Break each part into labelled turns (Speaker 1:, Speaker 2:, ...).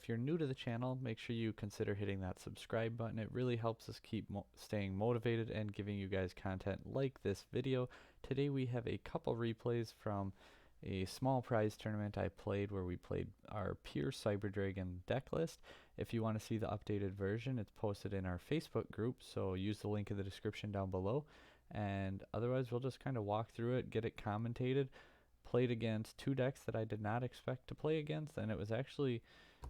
Speaker 1: you're new to the channel, make sure you consider hitting that subscribe button. It really helps us keep staying motivated and giving you guys content like this video. Today we have a couple replays from a small prize tournament I played where we played our pure Cyber Dragon deck list. If you want to see the updated version, it's posted in our Facebook group, so use the link in the description down below. And otherwise, we'll just kind of walk through it, get it commentated. Played against two decks that I did not expect to play against, and it was actually,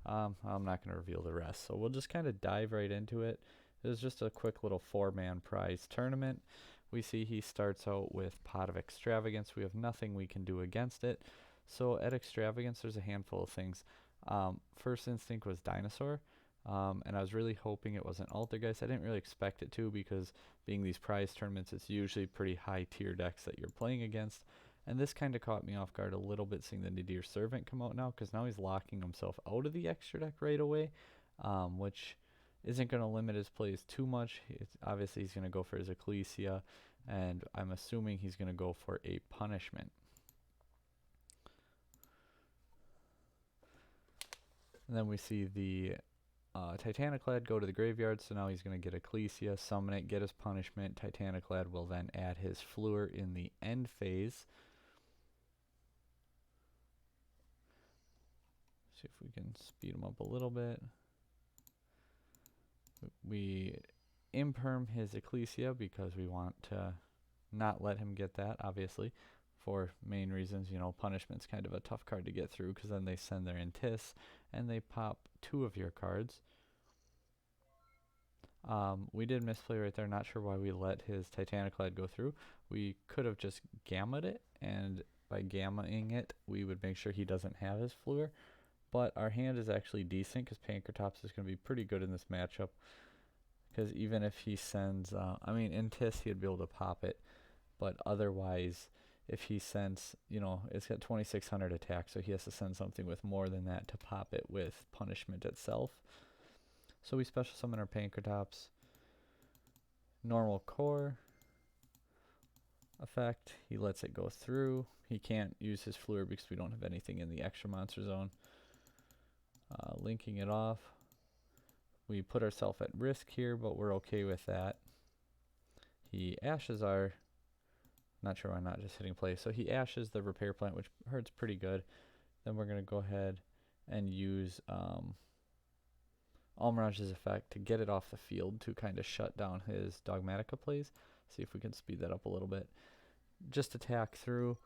Speaker 1: I'm not going to reveal the rest, so we'll just kind of dive right into it. It was just a quick little 4-man prize tournament. We see he starts out with Pot of Extravagance. We have nothing we can do against it. So at Extravagance, there's a handful of things. First instinct was Dinosaur, and I was really hoping it wasn't Altergeist. I didn't really expect it to, because being these prize tournaments, it's usually pretty high tier decks that you're playing against. And this kind of caught me off guard a little bit, seeing the Nadir Servant come out now, because now he's locking himself out of the extra deck right away, which isn't going to limit his plays too much. Obviously, he's going to go for his Ecclesia, and I'm assuming he's going to go for a Punishment. And then we see the Titaniclad go to the graveyard, so now he's going to get Ecclesia, summon it, get his Punishment. Titaniclad will then add his Fluor in the end phase. See if we can speed him up a little bit. We imperm his Ecclesia because we want to not let him get that, obviously, for main reasons. You know, Punishment's kind of a tough card to get through, because then they send their Intis and they pop 2 of your cards. We did misplay right there. Not sure why we let his Titaniclad go through. We could have just gammaed it, and by gammaing it, we would make sure he doesn't have his Fluor. But our hand is actually decent, because Pankratops is going to be pretty good in this matchup. Because even if he sends, in Tis he'd be able to pop it. But otherwise, if he sends, it's got 2600 attack, so he has to send something with more than that to pop it with Punishment itself. So we special summon our Pankratops. Normal core effect, he lets it go through. He can't use his Fluor because we don't have anything in the extra monster zone. Linking it off. We put ourselves at risk here, but we're okay with that. He ashes our, not sure why not just hitting play. So he ashes the Repair Plant, which hurts pretty good. Then we're going to go ahead and use Almirage's effect to get it off the field to kind of shut down his Dogmatika plays. See if we can speed that up a little bit. Just attack through,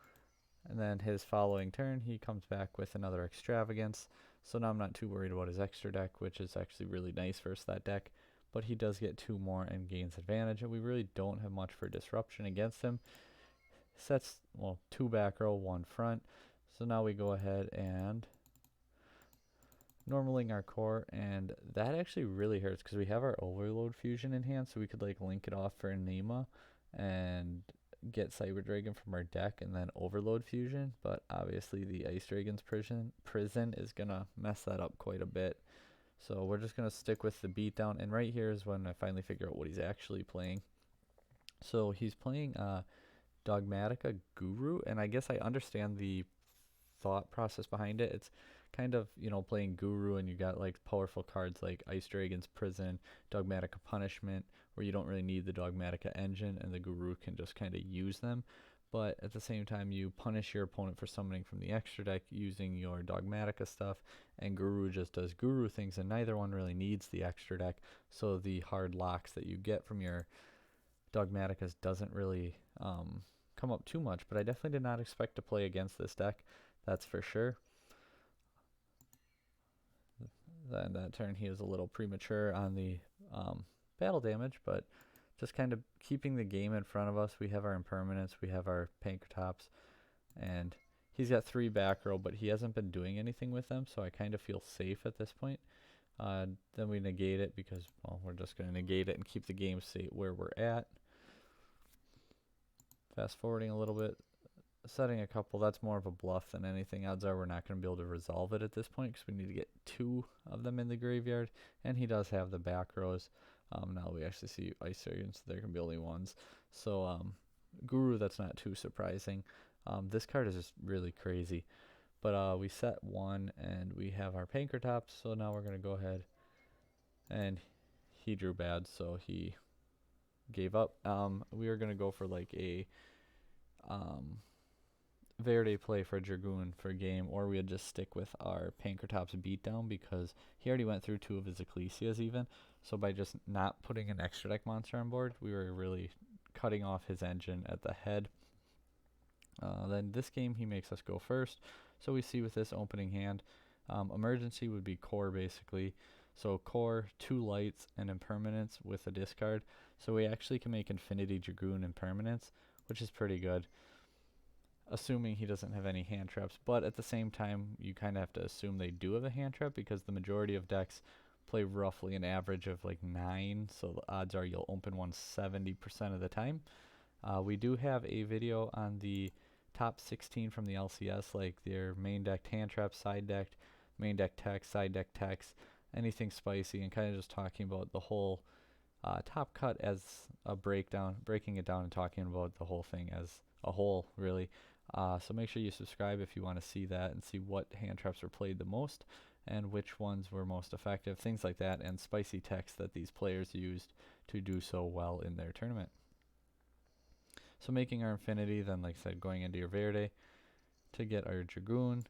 Speaker 1: and then his following turn he comes back with another Extravagance. So now I'm not too worried about his extra deck, which is actually really nice versus that deck. But he does get 2 more and gains advantage, and we really don't have much for disruption against him. Sets, well, 2 back row, 1 front. So now we go ahead and normaling our core, and that actually really hurts because we have our Overload Fusion in hand, so we could like link it off for Anima and get Cyber Dragon from our deck and then Overload Fusion, but obviously the Ice Dragon's prison is gonna mess that up quite a bit. So we're just gonna stick with the beatdown, and right here is when I finally figure out what he's actually playing. So he's playing Dogmatika Guru, and I guess I understand the thought process behind it. It's kind of, playing Guru, and you got like powerful cards like Ice Dragon's Prison, Dogmatika Punishment, where you don't really need the Dogmatika engine, and the Guru can just kind of use them. But at the same time, you punish your opponent for summoning from the extra deck using your Dogmatika stuff, and Guru just does Guru things, and neither one really needs the extra deck. So the hard locks that you get from your Dogmatikas doesn't really come up too much. But I definitely did not expect to play against this deck, that's for sure. Then that turn he was a little premature on the battle damage, but just kind of keeping the game in front of us. We have our Impermanence, we have our Pankratops, and he's got 3 back row, but he hasn't been doing anything with them, so I kind of feel safe at this point. Then we negate it because, well, we're just going to negate it and keep the game state where we're at. Fast forwarding a little bit, setting a couple, that's more of a bluff than anything. Odds are we're not going to be able to resolve it at this point because we need to get 2 of them in the graveyard, and he does have the back rows. Now we actually see Ice Dragons, so there can be only ones. So Guru, that's not too surprising. This card is just really crazy. But we set 1 and we have our Pankratops, so now we're going to go ahead, and he drew bad, so he gave up. We were going to go for like a Verde play for Dragoon for game, or we'd just stick with our Pankratops beatdown because he already went through 2 of his Ecclesias even. So by just not putting an extra deck monster on board, we were really cutting off his engine at the head. Then this game he makes us go first. So we see with this opening hand, emergency would be core basically. So core, 2 lights, and impermanence with a discard. So we actually can make Infinity Dragoon impermanence, which is pretty good, assuming he doesn't have any hand traps. But at the same time, you kind of have to assume they do have a hand trap because the majority of decks play roughly an average of like 9, so the odds are you'll open one 70% of the time. We do have a video on the top 16 from the LCS, like their main deck hand traps, side decked, main deck text, side deck text, anything spicy, and kind of just talking about the whole top cut as a breakdown, breaking it down and talking about the whole thing as a whole, really. So make sure you subscribe if you want to see that and see what hand traps were played the most and which ones were most effective, things like that, and spicy text that these players used to do so well in their tournament. So making our Infinity, then like I said, going into your Verde to get our Dragoon,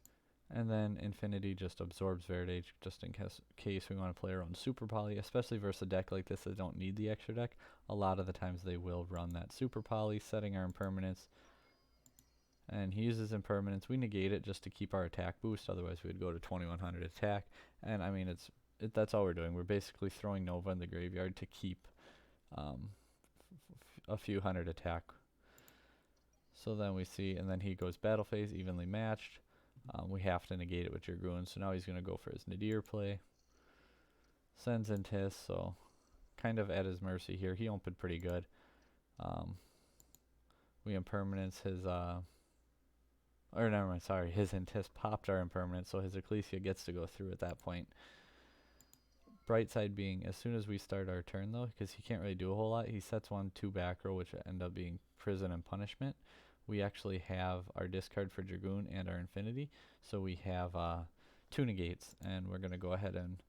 Speaker 1: and then Infinity just absorbs Verde just in case we want to play our own Super Poly, especially versus a deck like this that don't need the extra deck. A lot of the times they will run that Super Poly, setting our impermanence. And he uses impermanence. We negate it just to keep our attack boost, otherwise we'd go to 2100 attack. And I mean, that's all we're doing. We're basically throwing Nova in the graveyard to keep a few hundred attack. So then we see, and then he goes battle phase, evenly matched. We have to negate it with Dragoon, so now he's going to go for his Nadir play. Sends in Tis, so kind of at his mercy here. He opened pretty good. We impermanence his, or never mind, sorry, his Intis popped our impermanence, so his Ecclesia gets to go through at that point. Bright side being, as soon as we start our turn though, because he can't really do a whole lot, he sets 1/2 back row, which end up being Prison and Punishment. We actually have our discard for Dragoon and our Infinity, so we have 2 negates, and we're going to go ahead and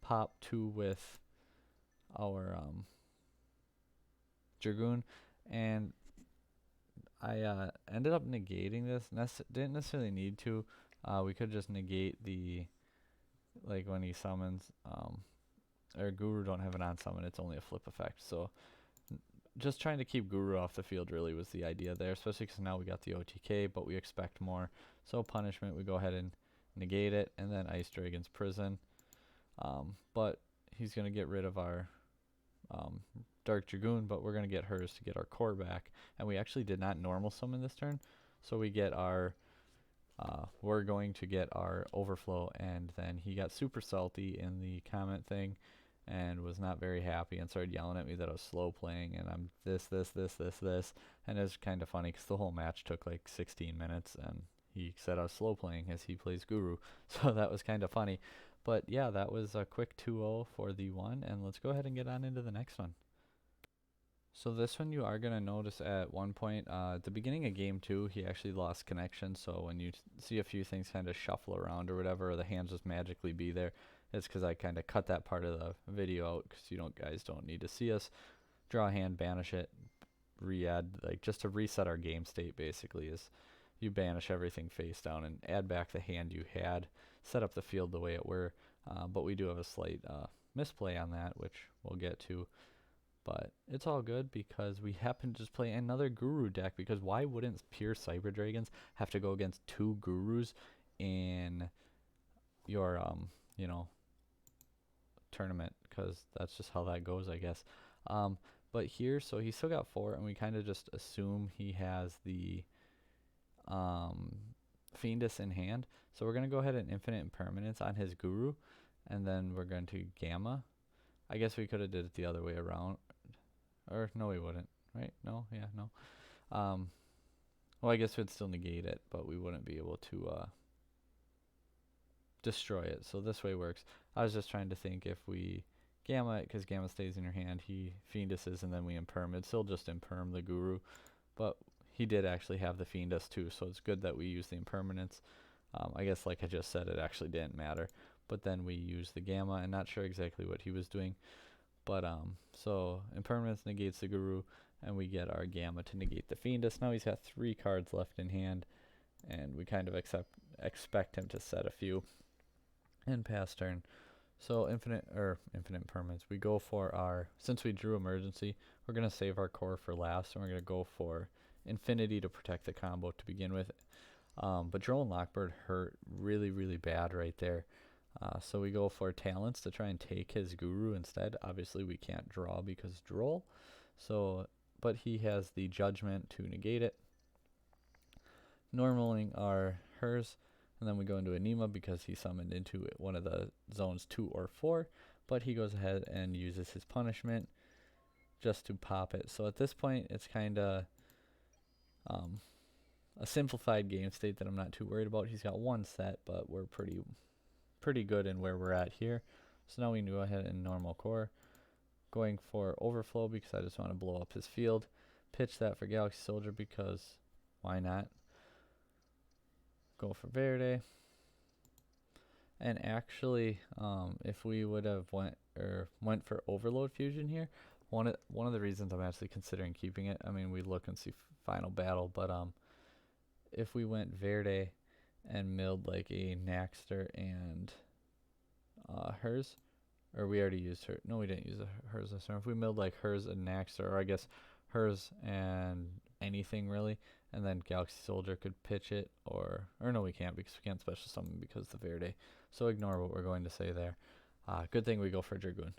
Speaker 1: pop 2 with our Dragoon, and I ended up negating this. Didn't necessarily need to. We could just negate the, like when he summons, or Guru don't have an on summon, it's only a flip effect, so just trying to keep Guru off the field really was the idea there, especially because now we got the OTK, but we expect more. So punishment, we go ahead and negate it, and then Ice Dragon's Prison. But he's going to get rid of our Dark Dragoon, but we're going to get hers to get our core back. And we actually did not normal summon this turn, so we get our, we're going to get our Overflow, and then he got super salty in the comment thing, and was not very happy and started yelling at me that I was slow playing and I'm this, and it was kind of funny because the whole match took like 16 minutes and he said I was slow playing as he plays Guru, so that was kind of funny. But yeah, that was a quick 2-0 for the one, and let's go ahead and get on into the next one. So this one you are going to notice at one point, at the beginning of game 2, he actually lost connection, so when you see a few things kind of shuffle around or whatever, or the hands just magically be there, it's because I kind of cut that part of the video out because guys don't need to see us draw a hand, banish it, re-add, like just to reset our game state basically is you banish everything face down and add back the hand you had, set up the field the way it were, but we do have a slight misplay on that, which we'll get to. But it's all good because we happen to just play another Guru deck, because why wouldn't pure Cyber Dragons have to go against 2 Gurus in your, you know, tournament, because that's just how that goes, I guess. But here, so he still got 4, and we kind of just assume he has the Fiendus in hand. So we're going to go ahead and Infinite Impermanence on his Guru, and then we're going to Gamma. I guess we could have did it the other way around. Or, no, we wouldn't, right? No? Yeah, no. Well, I guess we'd still negate it, but we wouldn't be able to destroy it. So this way works. I was just trying to think if we Gamma it, because Gamma stays in your hand, he Fienduses, and then we Imperm. It'd still just Imperm the Guru, but he did actually have the Fiendus too, so it's good that we use the Impermanence. I guess like I just said, it actually didn't matter. But then we used the Gamma, and not sure exactly what he was doing. But so Impermanence negates the Guru, and we get our Gamma to negate the Fiendus. Now he's got 3 cards left in hand, and we kind of expect him to set a few and pass turn. So infinite impermanence. We go for our, since we drew Emergency, we're gonna save our core for last, and we're gonna go for Infinity to protect the combo to begin with. But Droll and Lockbird hurt really bad right there. So we go for Talents to try and take his Guru instead. Obviously we can't draw because Droll. So, but he has the Judgment to negate it. Normaling our hers, and then we go into Anima because he summoned into one of the zones 2 or 4, but he goes ahead and uses his punishment just to pop it. So at this point it's kind of a simplified game state that I'm not too worried about. He's got 1 set, but we're pretty good in where we're at here. So now we can go ahead and normal core, going for Overflow because I just want to blow up his field. Pitch that for Galaxy Soldier because why not? Go for Verde. And actually, if we would have went for Overload Fusion here, one of the reasons I'm actually considering keeping it, I mean, we look and see Final Battle, but if we went Verde and milled like a Naxter and hers, or we already used her. No, we didn't use hers this turn. If we milled like hers and Naxter, or I guess hers and anything really, and then Galaxy Soldier could pitch it, or no, we can't because we can't special summon because the Verde. So ignore what we're going to say there. Good thing we go for Dragoon.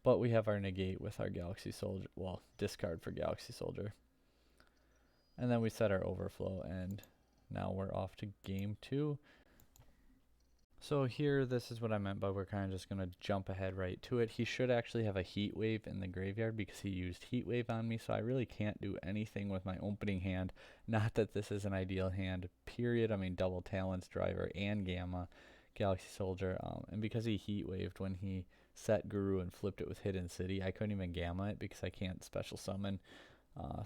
Speaker 1: But we have our negate with our Galaxy Soldier. Well, discard for Galaxy Soldier. And then we set our Overflow, and now we're off to game 2. So here, this is what I meant by we're kind of just going to jump ahead right to it. He should actually have a Heat Wave in the graveyard because he used Heat Wave on me, so I really can't do anything with my opening hand. Not that this is an ideal hand, period. I mean, double Talents, Driver, and Gamma, Galaxy Soldier. And because he Heat Waved when he set Guru and flipped it with Hidden City, I couldn't even Gamma it because I can't special summon.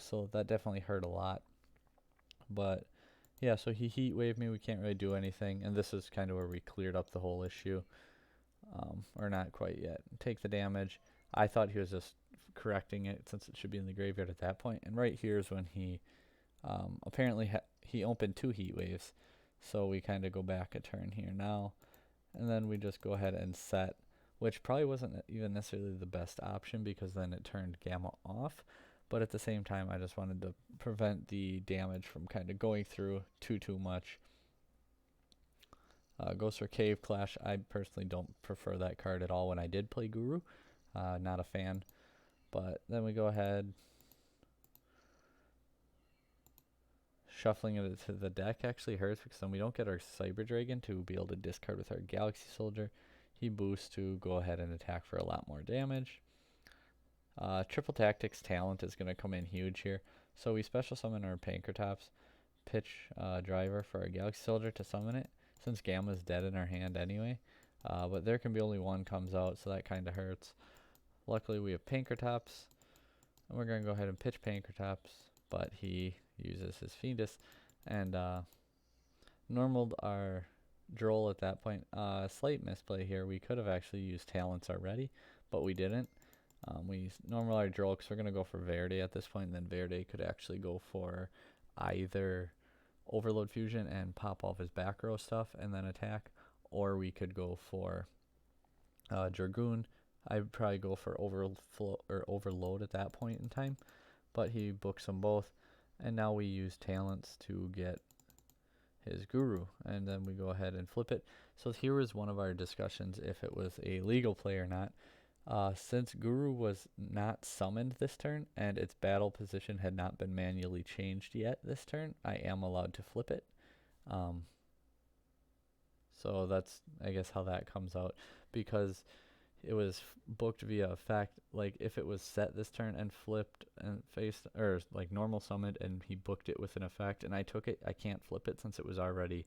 Speaker 1: So that definitely hurt a lot. But yeah, so he Heat Waved me, we can't really do anything, and this is kind of where we cleared up the whole issue. Or not quite yet. Take the damage. I thought he was just correcting it since it should be in the graveyard at that point. And right here is when he apparently he opened 2 Heat Waves, so we kind of go back a turn here now. And then we just go ahead and set, which probably wasn't even necessarily the best option because then it turned Gamma off. But at the same time, I just wanted to prevent the damage from kind of going through too much. Goes for Cave Clash. I personally don't prefer that card at all when I did play Guru. Not a fan. But then we go ahead. Shuffling it to the deck actually hurts because then we don't get our Cyber Dragon to be able to discard with our Galaxy Soldier. He boosts to go ahead and attack for a lot more damage. Triple Tactics Talent is going to come in huge here. So we special summon our Pankratops, pitch Driver for our Galaxy Soldier to summon it, since Gamma is dead in our hand anyway. But there can be only one comes out, so that kind of hurts. Luckily we have Pankratops, and we're going to go ahead and pitch Pankratops, but he uses his Fiendus, and normaled our Droll at that point. Slight misplay here. We could have actually used Talents already, but we didn't. We normal our Droll because we're going to go for Verde at this point, and then Verde could actually go for either Overload Fusion and pop off his back row stuff and then attack, or we could go for Dragoon. I'd probably go for Overload at that point in time, but he books them both, and now we use Talents to get his Guru, and then we go ahead and flip it. So here was one of our discussions if it was a legal play or not. Since Guru was not summoned this turn and its battle position had not been manually changed yet this turn, I am allowed to flip it. So that's, I guess, how that comes out, because it was booked via effect. Like if it was set this turn and flipped and faced, or like normal summoned, and he booked it with an effect and I took it, I can't flip it since it was already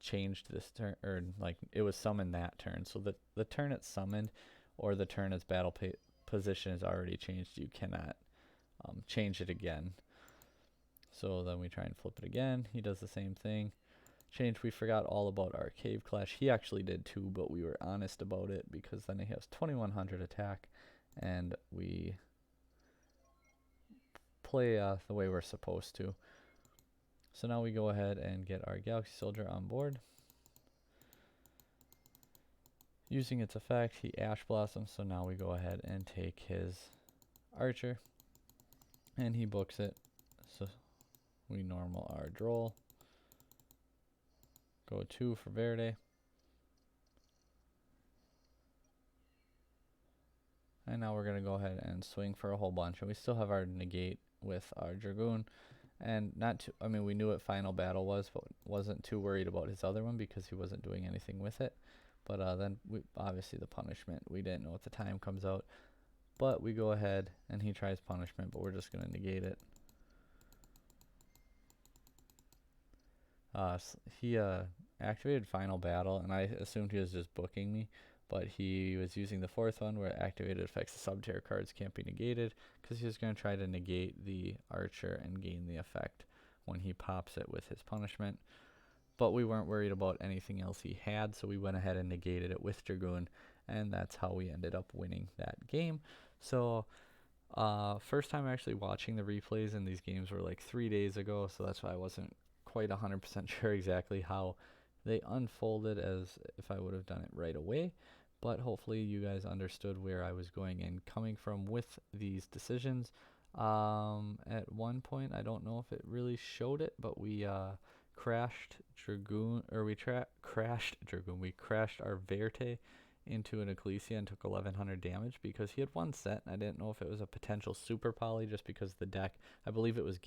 Speaker 1: changed this turn, or like it was summoned that turn. So the turn it's summoned, or the turn its battle position is already changed, you cannot change it again. So then we try and flip it again. He does the same thing. change. We forgot all about our Cave Clash. He actually did too, but we were honest about it because then he has 2100 attack, and we play the way we're supposed to. So now we go ahead and get our Galaxy Soldier on board. Using its effect, he Ash Blossoms, so now we go ahead and take his Archer, and he books it. So we normal our Droll. Go 2 for Verde. And now we're going to go ahead and swing for a whole bunch. And we still have our negate with our Dragoon. And we knew what Final Battle was, but wasn't too worried about his other one because he wasn't doing anything with it. But then, obviously the punishment, we didn't know at the time comes out. But we go ahead and he tries punishment, but we're just going to negate it. He activated Final Battle, and I assumed he was just booking me, but he was using the 4th one where activated effects of sub-tier cards can't be negated, because he was going to try to negate the Archer and gain the effect when he pops it with his punishment. But we weren't worried about anything else he had, so we went ahead and negated it with Dragoon, and that's how we ended up winning that game. So first time actually watching the replays in these games were like 3 days ago, so that's why I wasn't quite 100% sure exactly how they unfolded as if I would have done it right away. But hopefully you guys understood where I was going and coming from with these decisions. At one point, I don't know if it really showed it, but we crashed Dragoon, or we crashed Dragoon. We crashed our Verte into an Ecclesia and took 1100 damage because he had one set. I didn't know if it was a potential super poly just because the deck, I believe it was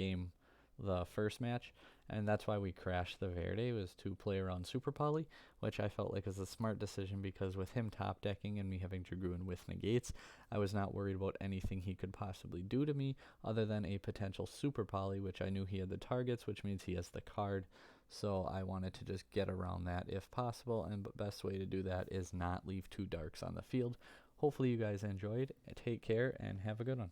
Speaker 1: the first match, and that's why we crashed the Verde, was to play around super poly, which I felt like was a smart decision because with him top decking and me having Dragoon with negates, I was not worried about anything he could possibly do to me other than a potential super poly, which I knew he had the targets, which means he has the card. So I wanted to just get around that if possible, and the best way to do that is not leave 2 darks on the field. Hopefully you guys enjoyed. Take care and have a good one.